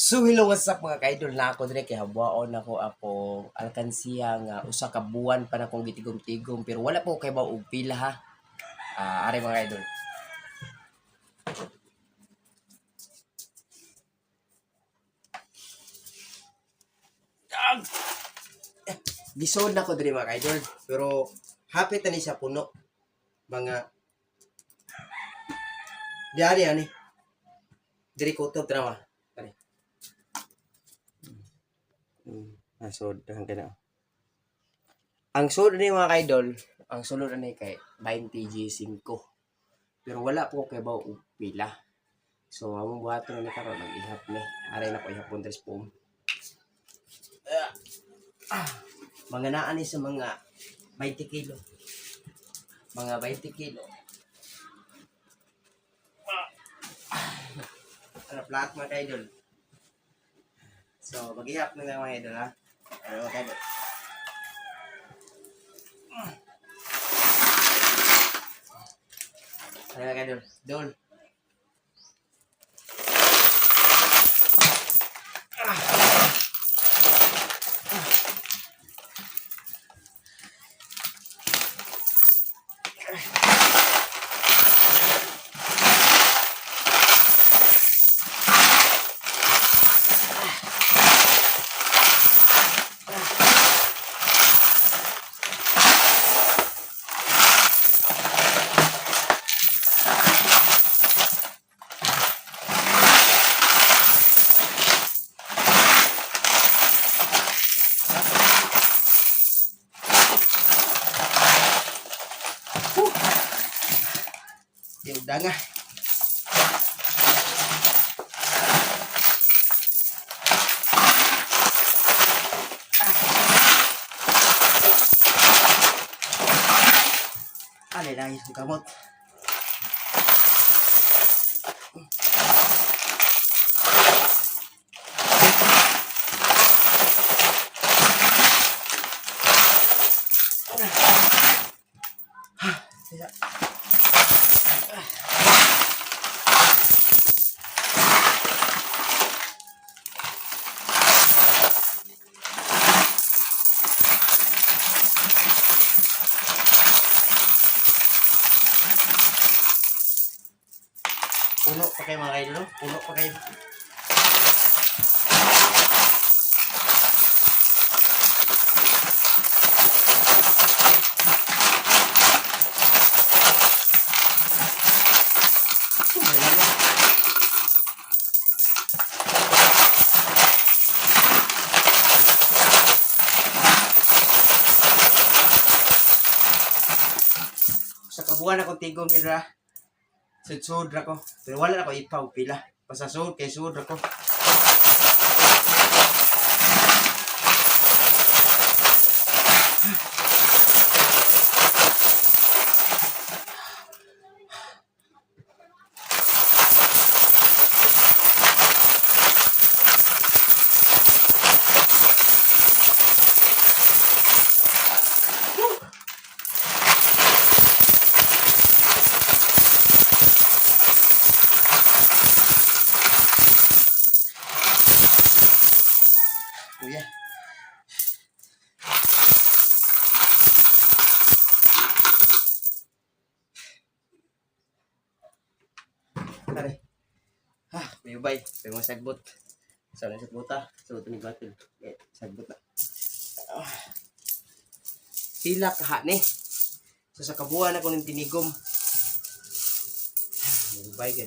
So hello, what's up mga ka-idol na ako dire kay habuaon ako akong alkansiya nga usa ka buwan pa na kong gitigom-tigom pero wala po kay ba og pila ha. Ari mga idol. Gisod na ko dire mga ka-idol pero hapit na ni sa puno. Mga diari ani. Dire ko to drama. Ari. Sod hanggang na. Ang sulod ni mga ka-idol, ang sulod ni kay 20 G5. Pero wala po kay ba og pila. So among buhaton ni karon nag-ihap ni. Aray na ko ihapon tres pom. Mga naa ni sa mga 20 kilo. Mga 20 kilo. Ano plat mga ka-idol. So mag-ihap na nga mga idol ha. Ano mga ka-idol. Ano mga ka-idol. Dol. Yung danga. Alay lang yung gamot. Puno pa kayo mga kayo, puno pa kayo. Sa kabuhan akong tigom ira. Sud ra ko. Pero wala na ko ipaw pila. Pasasud kay sud ra ko. Kuya. Tari. May ubay. May mga sagbot. Sa na sagbot ha. So, ito ni batil. Sagbot na. Sila kaha ni. So, sa kabuhan ako ng tinigom. May ubay ka.